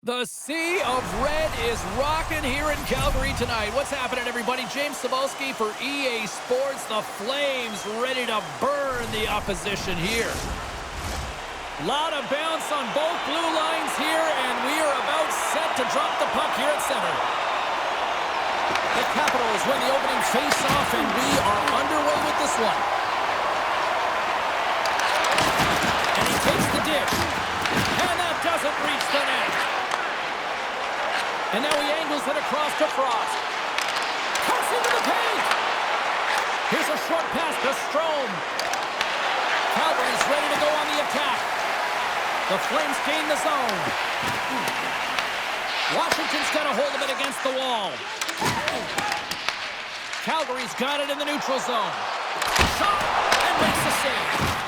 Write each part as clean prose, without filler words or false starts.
The Sea of Red is rocking here in Calgary tonight. What's happening, everybody? James Cebulski for EA Sports. The Flames ready to burn the opposition here. Lot of bounce on both blue lines here, and we are about set to drop the puck here at center. The Capitals win the opening face-off, and we are underway with this one. And he takes the dish, and that doesn't reach the net. And now he angles it across to Frost. Cuts into the paint. Here's a short pass to Strome. Calgary's ready to go on the attack. The Flames gain the zone. Washington's got a hold of it against the wall. Calgary's got it in the neutral zone. Shot and makes the save.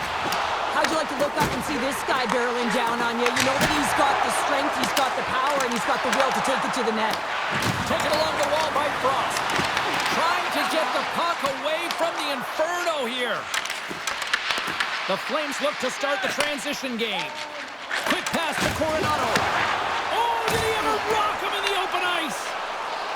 How'd you like to look up and see this guy barreling down on you? You know that he's got the strength, he's got the power, and he's got the will to take it to the net. Taken along the wall by Frost. Trying to get the puck away from the Inferno here. The Flames look to start the transition game. Quick pass to Coronado. Oh, did he ever rock him in the open ice?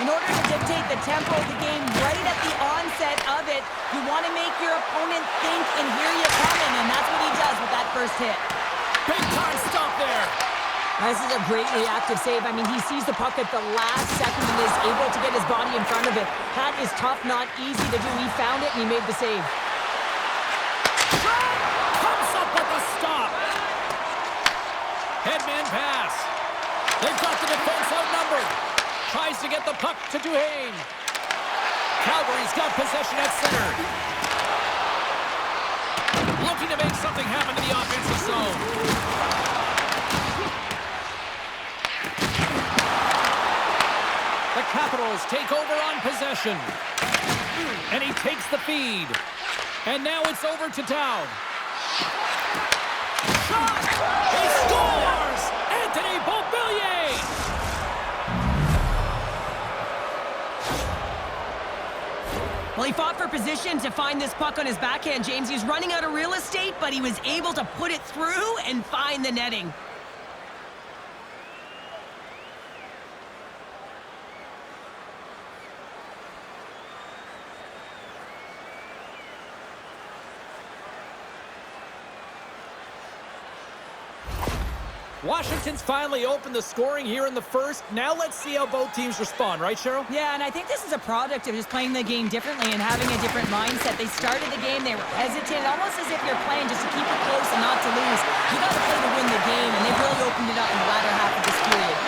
In order to dictate the tempo of the game right at the onset of it, you want to make your opponent think and hear you coming, and that's what he does with that first hit. Big time stop there. This is a great reactive save. I mean, he sees the puck at the last second and is able to get his body in front of it. That is tough, not easy to do. He found it and he made the save. Comes up with the stop. Headman pass. They've got the defense outnumbered. Tries to get the puck to Duhaime. Calgary's got possession at center. Looking to make something happen to the offensive zone. The Capitals take over on possession. And he takes the feed. And now it's over to Town. Shot! He scores! Anthony Beauvillier! Well, he fought for position to find this puck on his backhand, James. He was running out of real estate, but he was able to put it through and find the netting. Washington's finally opened the scoring here in the first. Now let's see how both teams respond, right, Cheryl? Yeah, and I think this is a product of just playing the game differently and having a different mindset. They started the game, they were hesitant, almost as if you're playing just to keep it close and not to lose. You got to play to win the game, and they've really opened it up in the latter half of this period.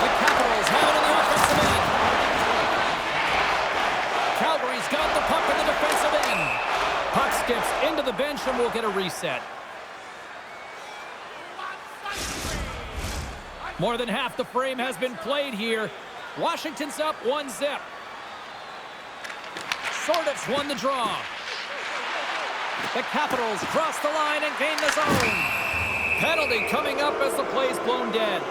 The Capitals have it in the offensive end. Calgary's got the puck in the defensive end. Puck skips into the bench and we'll get a reset. More than half the frame has been played here. Washington's up 1-0. Sordov's won the draw. The Capitals cross the line and gain the zone. Penalty coming up as the play's blown dead.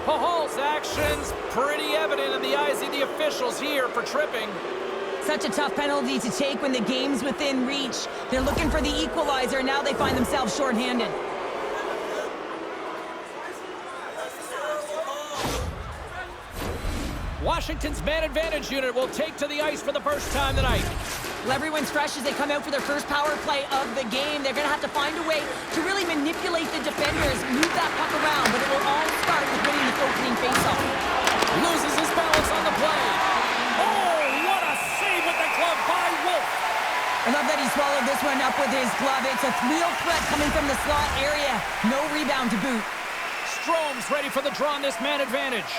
Pahol's actions pretty evident in the eyes of the officials here for tripping. Such a tough penalty to take when the game's within reach. They're looking for the equalizer, now they find themselves shorthanded. Washington's man advantage unit will take to the ice for the first time tonight. Well, everyone's fresh as they come out for their first power play of the game. They're going to have to find a way to really manipulate the defenders, move that puck around, but it will all start with winning the opening faceoff. Loses his balance on the play. Oh, what a save with the glove by Wolf. I love that he swallowed this one up with his glove. It's a real threat coming from the slot area. No rebound to boot. Strome's ready for the draw on this man advantage.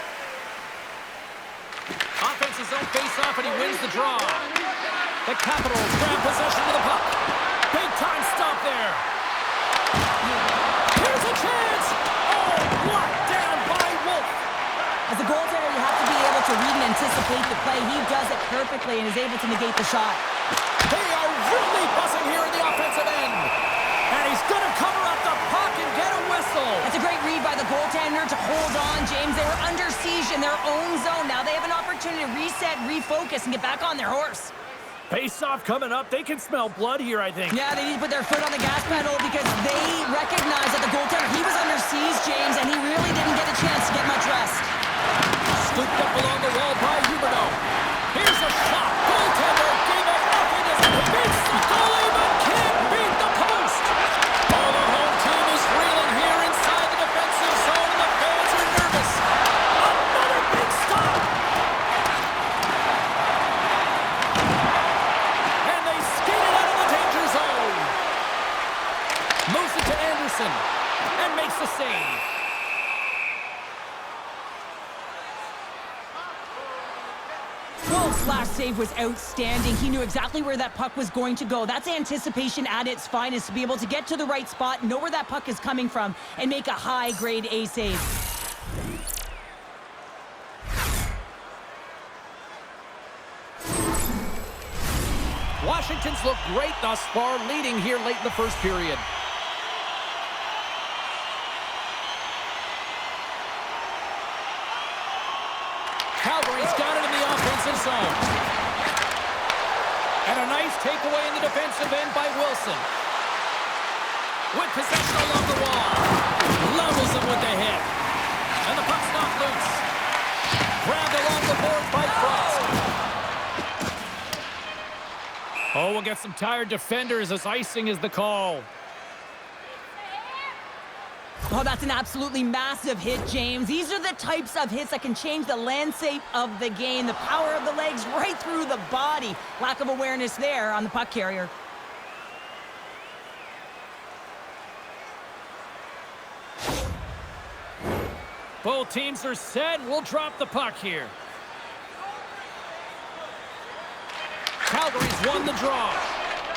Offense's own face-off, and he wins the draw. The Capitals grab possession of the puck. Big time stop there. Here's a chance. Oh, blocked down by Wolf. As a goaltender, you have to be able to read and anticipate the play. He does it perfectly and is able to negate the shot. They are really buzzing here in the offensive end. And he's going to cover up the puck and get a whistle. That's a great read by the goaltender to hold on, James. They were under siege in their own zone. Now they have an opportunity to reset, refocus, and get back on their horse. Face-off coming up. They can smell blood here, I think. Yeah, they need to put their foot on the gas pedal because they recognize that the goaltender, he was under siege, James, and he realized Wilson. And makes the save. Wolf's last save was outstanding. He knew exactly where that puck was going to go. That's anticipation at its finest, to be able to get to the right spot, know where that puck is coming from, and make a high-grade A save. Washington's looked great thus far, leading here late in the first period. Calgary's got it in the offensive zone. And a nice takeaway in the defensive end by Wilson. With possession along the wall. Levels him with the hit. And the puck's knocked loose. Grabbed along the board by Frost. Oh, we'll get some tired defenders as icing is the call. Oh, that's an absolutely massive hit, James. These are the types of hits that can change the landscape of the game. The power of the legs right through the body. Lack of awareness there on the puck carrier. Both teams are set. We'll drop the puck here. Calgary's won the draw.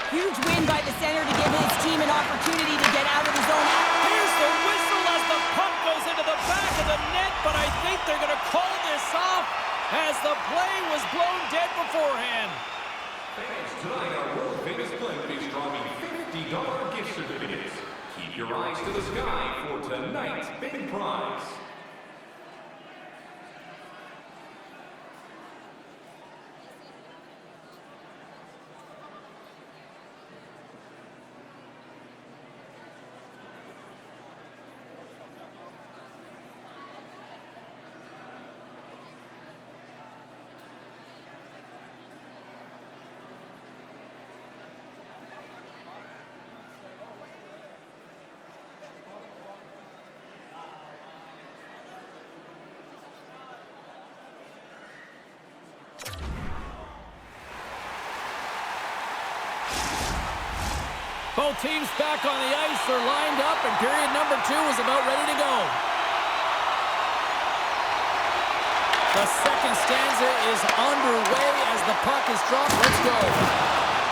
Huge win by the center to give his team an opportunity to get out of the zone. Here's the whistle as the puck goes into the back of the net, but I think they're going to call this off as the play was blown dead beforehand. Fans, tonight our world famous clinic is drawing $50 gift certificates. Keep your eyes to the sky for tonight's big prize. Both teams back on the ice are lined up, and period number 2 is about ready to go. The second stanza is underway as the puck is dropped. Let's go.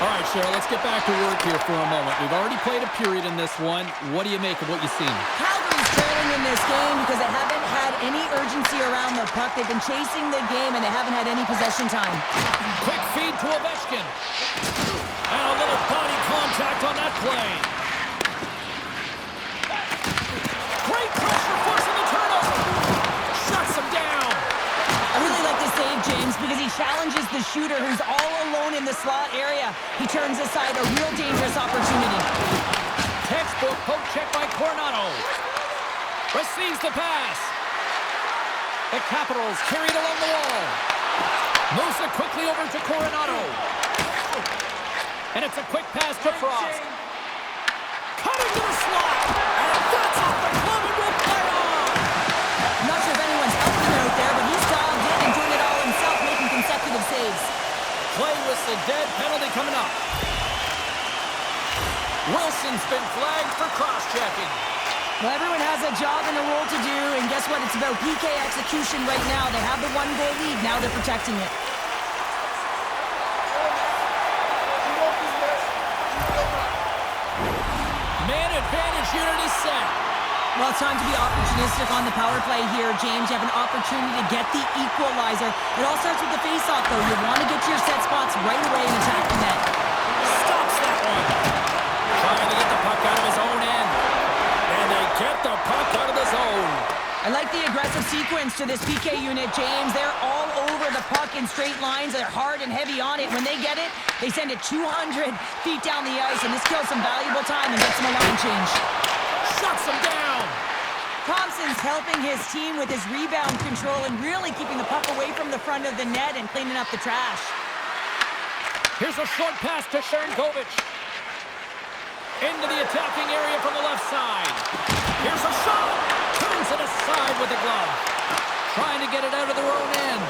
All right, Cheryl, let's get back to work here for a moment. We've already played a period in this one. What do you make of what you've seen? Calgary's trailing in this game because they haven't had any urgency around the puck. They've been chasing the game, and they haven't had any possession time. Quick feed to Ovechkin. And a little body contact on that play. Great pressure, forcing the turnover. Shuts him down. I really like this save, James, because he challenges the shooter who's all alone in the slot area. He turns aside a real dangerous opportunity. Textbook poke check by Coronado. Receives the pass. The Capitals carried along the wall. Moves it quickly over to Coronado. And it's a quick pass to Frost. Cutting to the slot. And that's off the glove and will play on. I'm not sure if anyone's helping him out there, but he's dialed in and doing it all himself, making consecutive saves. Play whistle dead, penalty coming up. Wilson's been flagged for cross-checking. Well, everyone has a job and a role to do, and guess what? It's about PK execution right now. They have the one-goal lead. Now they're protecting it. Man advantage unit is set. Well, it's time to be opportunistic on the power play here, James. You have an opportunity to get the equalizer. It all starts with the face-off, though. You want to get to your set spots right away and attack the net. Stops that one. Trying to get the puck out of his own end. And they get the puck out of the zone. I like the aggressive sequence to this PK unit, James. They're all over the puck in straight lines. They're hard and heavy on it. When they get it, they send it 200 feet down the ice, and this kills some valuable time and gets them a line change. Shuts him down. Thompson's helping his team with his rebound control and really keeping the puck away from the front of the net and cleaning up the trash. Here's a short pass to Sharangovich. Into the attacking area from the left side. Here's a shot. Turns it aside with the glove. Trying to get it out of their own end.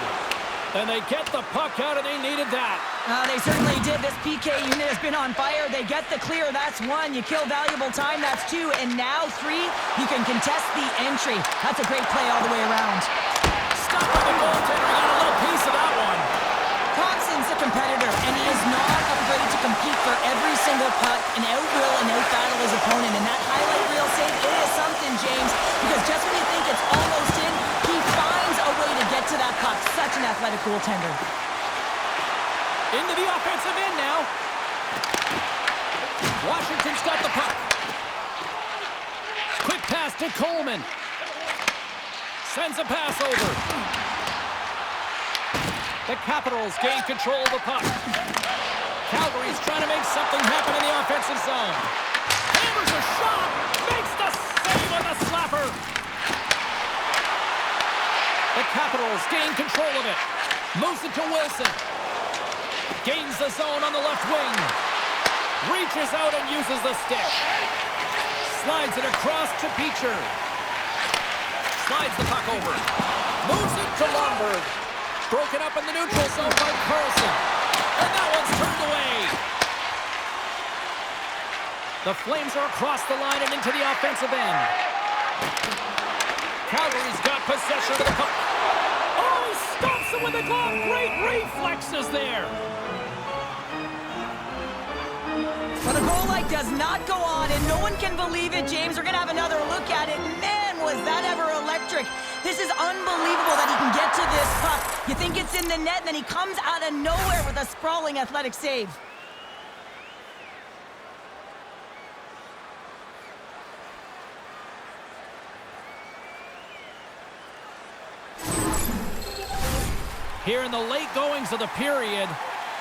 And they get the puck out, and they needed that. They certainly did. This PK unit has been on fire. They get the clear. That's one. You kill valuable time. That's two. And now three, you can contest the entry. That's a great play all the way around. Stopped by the goaltender. Got a little piece of that one. Thompson's a competitor, and he is not afraid to compete for every single puck and out-will and out-battle his opponent. And that highlight reel save, it is something, James, because just when you think it's almost in, he finds a way to get to that puck. Such an athletic goaltender. Into the offensive end now. Washington's got the puck. Quick pass to Coleman. Sends a pass over. The Capitals gain control of the puck. Calgary's trying to make something happen in the offensive zone. Hammers a shot. Makes the save on the slapper. The Capitals gain control of it. Moves it to Wilson. Gains the zone on the left wing. Reaches out and uses the stick. Slides it across to Beecher. Slides the puck over. Moves it to Lomberg. Broken up in the neutral zone by Carlson. And that one's turned away. The Flames are across the line and into the offensive end. Calgary's got possession of the puck. Oh, he stops him with a glove. Great reflexes there. Well, the goal light does not go on, and no one can believe it, James. We're going to have another look at it. Man, was that ever electric. This is unbelievable that he can get to this puck. You think it's in the net, and then he comes out of nowhere with a sprawling athletic save. Here in the late goings of the period,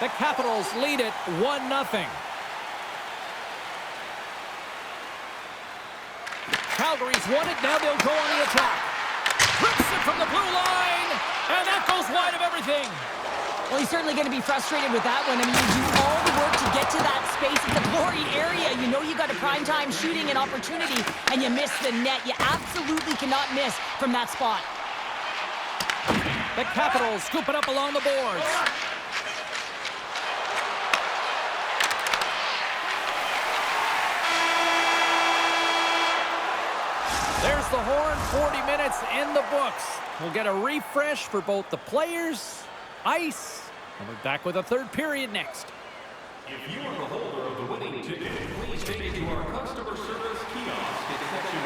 the Capitals lead it 1-0. Calgary's won it. Now they'll go on the attack. Rips it from the blue line, and that goes wide of everything. Well, he's certainly going to be frustrated with that one. I mean, you do all the work to get to that space at the glory area. You know you got a primetime shooting and opportunity, and you miss the net. You absolutely cannot miss from that spot. The Capitals scoop it up along the boards. There's the horn. 40 minutes in the books. We'll get a refresh for both the players, ice, and we're back with a third period next. If you are the holder of the winning ticket, please take it to our customer service kiosk in section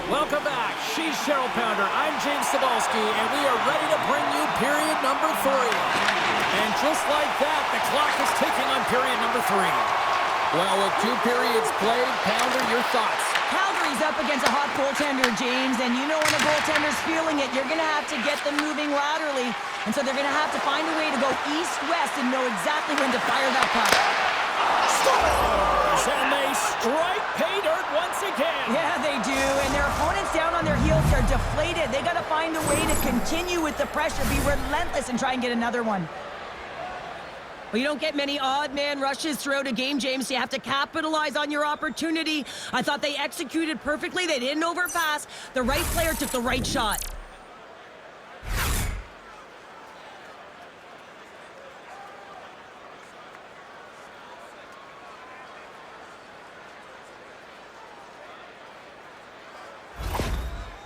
144. Welcome back. She's Cheryl Pounder. I'm James Cebulski, and we are ready to bring you period number 3. And just like that, the clock is ticking on period number 3. Well, with 2 periods played, Pounder, your thoughts? Calgary's up against a hot goaltender, James, and you know when a goaltender's feeling it, you're going to have to get them moving laterally, and so they're going to have to find a way to go east-west and know exactly when to fire that puck. Scores! And they strike pay dirt once again. Yeah, they do, and their opponents down on their heels are deflated. They got to find a way to continue with the pressure, be relentless, and try and get another one. Well, you don't get many odd man rushes throughout a game, James, so you have to capitalize on your opportunity. I thought they executed perfectly. They didn't overpass. The right player took the right shot.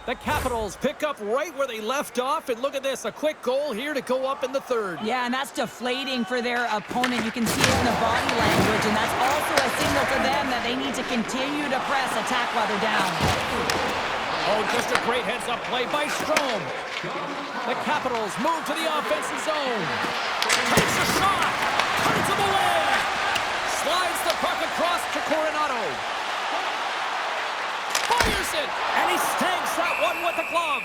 The Capitals pick up right where they left off, and look at this, a quick goal here to go up in the third. Yeah, and that's deflating for their opponent. You can see it in the body language, and that's also a signal for them that they need to continue to press attack while they're down. Oh, just a great heads-up play by Strome. The Capitals move to the offensive zone. Takes a shot, turns him away. Slides the puck across to Coronado. Fires it, and he stakes that one with the glove.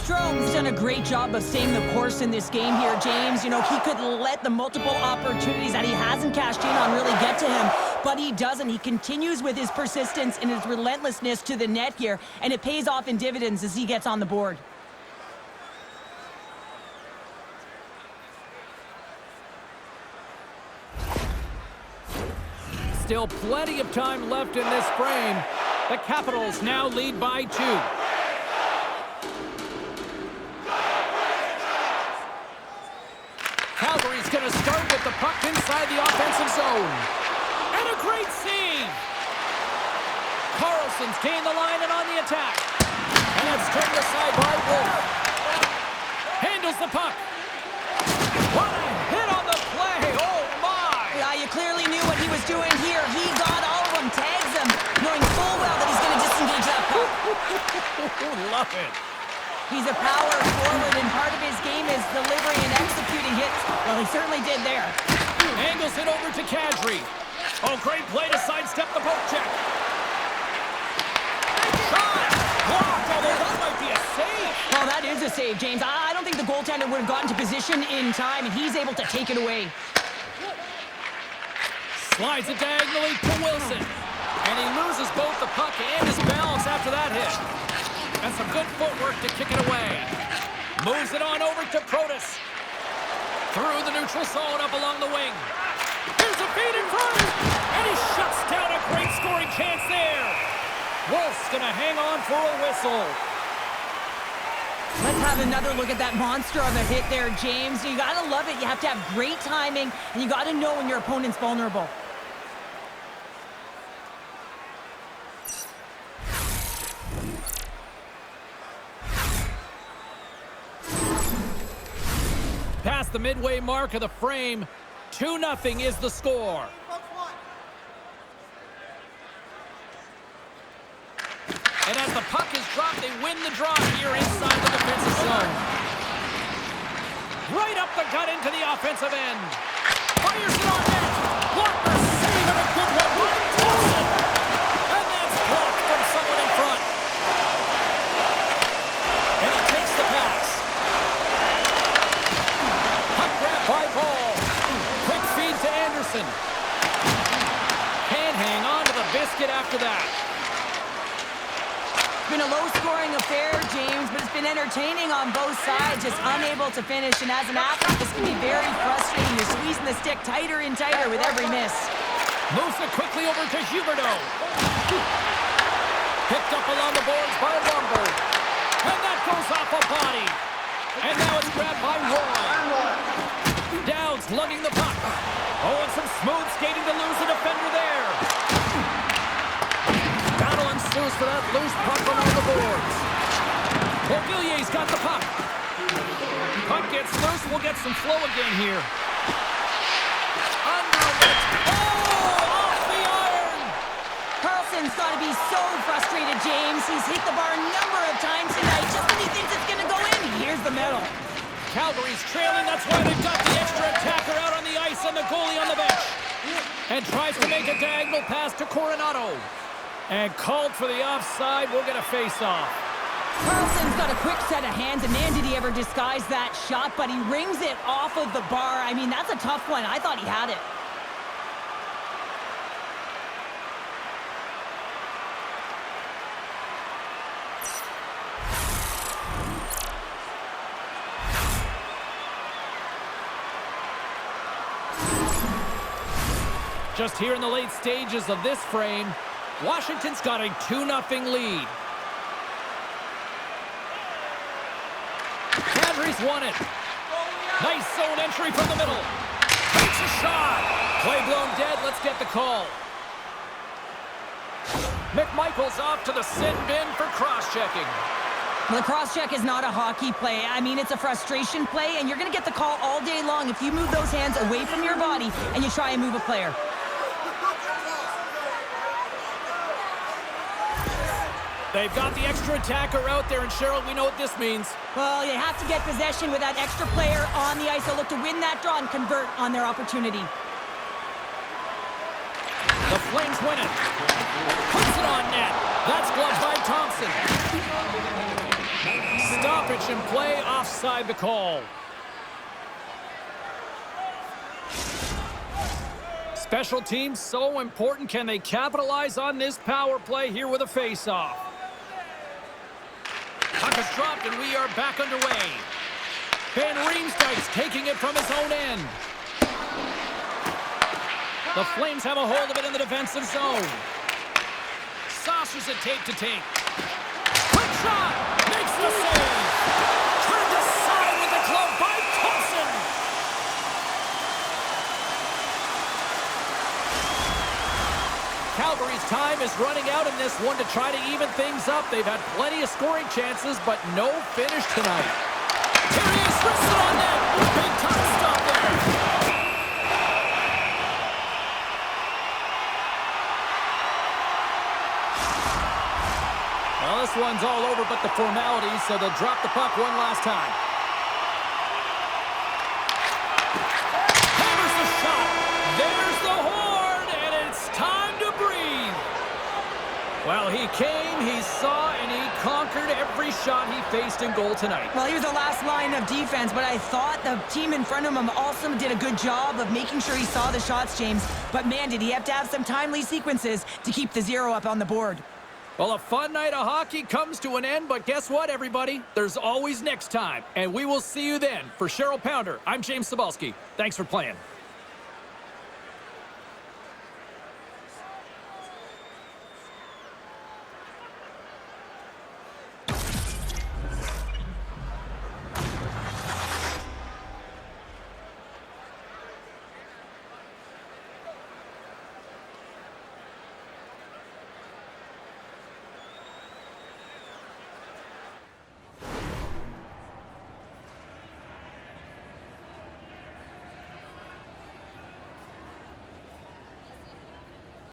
Strome's done a great job of staying the course in this game here, James. You know, he could let the multiple opportunities that he hasn't cashed in on really get to him, but he doesn't. He continues with his persistence and his relentlessness to the net here, and it pays off in dividends as he gets on the board. Still plenty of time left in this frame. The Capitals now lead by 2. Calgary's going to start with the puck inside the offensive zone. And a great save! Carlson's gained the line and on the attack. And that's turned aside by Wolf. Handles the puck. What a hit on the play! Oh my! Yeah, you clearly knew what he was doing here. He got all of them, tags them, knowing full well that he's going to disengage that puck. Love it. He's a power forward, and part of his game is delivering and executing hits. Well, he certainly did there. Angles it over to Kadri. Oh, great play to sidestep the poke check. Shot! Blocked, although that might be a save. Oh, that is a save, James. I don't think the goaltender would have gotten to position in time, and he's able to take it away. Slides it diagonally to Wilson. And he loses both the puck and his balance after that hit. And some good footwork to kick it away. Moves it on over to Protas. Through the neutral zone up along the wing. Here's a feed in front. And he shuts down a great scoring chance there. Wolf's going to hang on for a whistle. Let's have another look at that monster of a hit there, James. You got to love it. You have to have great timing, and you got to know when your opponent's vulnerable. Past the midway mark of the frame, 2-0 is the score. And as the puck is dropped, they win the draw here inside the defensive zone. Right up the gut into the offensive end. Fires it on net. Walker saving a good one. Right Thompson. And that's blocked from someone in front. And he takes the pass. Puck grab by Ball. Quick feed to Anderson. Can't hang on to the biscuit after that. It's been a low-scoring affair, James, but it's been entertaining on both sides, just unable to finish. And as an athlete, this can be very frustrating. You're squeezing the stick tighter and tighter with every miss. Moves it quickly over to Huberdeau. Picked up along the boards by Lumberg. And that goes off a body. And now it's grabbed by Roy. Downs lugging the puck. Oh, and some smooth skating to lose the defender there. Battle ensues for that loose puck along the boards. Beauvillier's got the puck. Puck gets loose. We'll get some flow again here. Under it. Oh, off the iron. Carlson's got to be so frustrated, James. He's hit the bar a number of times tonight. Just when he thinks it's going to go in, here's the medal. Calgary's trailing. That's why they've got the extra attacker out on the ice and the goalie on the bench. And tries to make a diagonal pass to Coronado. And called for the offside. We'll get a face-off. Carlson's got a quick set of hands, and man, did he ever disguise that shot, but he rings it off of the bar. I mean, that's a tough one. I thought he had it. Just here in the late stages of this frame, Washington's got a 2-0 lead. Kadri's won it. Nice zone entry from the middle. Takes a shot. Play blown dead. Let's get the call. McMichael's off to the sin bin for cross-checking. The cross-check is not a hockey play. I mean, it's a frustration play, and you're going to get the call all day long if you move those hands away from your body and you try and move a player. They've got the extra attacker out there, and Cheryl, we know what this means. Well, you have to get possession with that extra player on the ice. They'll look to win that draw and convert on their opportunity. The Flames win it. Puts it on net. That's gloved by Thompson. Stoppage and play offside the call. Special teams so important. Can they capitalize on this power play here with a face-off? Puck is dropped and we are back underway. Van Riemsdyk's taking it from his own end. The Flames have a hold of it in the defensive zone. saucers it tape to tape. Quick shot! Makes the save! Turned aside with the glove by Thompson! Calgary's time is running out in this one to try to even things up. They've had plenty of scoring chances, but no finish tonight. Here he is, wristed on net! Big time stop there! Well, this one's all over but the formalities, so they'll drop the puck one last time. Hammers the shot. There's the horn, and it's time to breathe. Well, he came, he saw, and he conquered every shot he faced in goal tonight. Well, he was the last line of defense, but I thought the team in front of him also did a good job of making sure he saw the shots, James. But man, did he have to have some timely sequences to keep the 0 up on the board. Well, a fun night of hockey comes to an end, but guess what, everybody? There's always next time, and we will see you then. For Cheryl Pounder, I'm James Cybulski. Thanks for playing.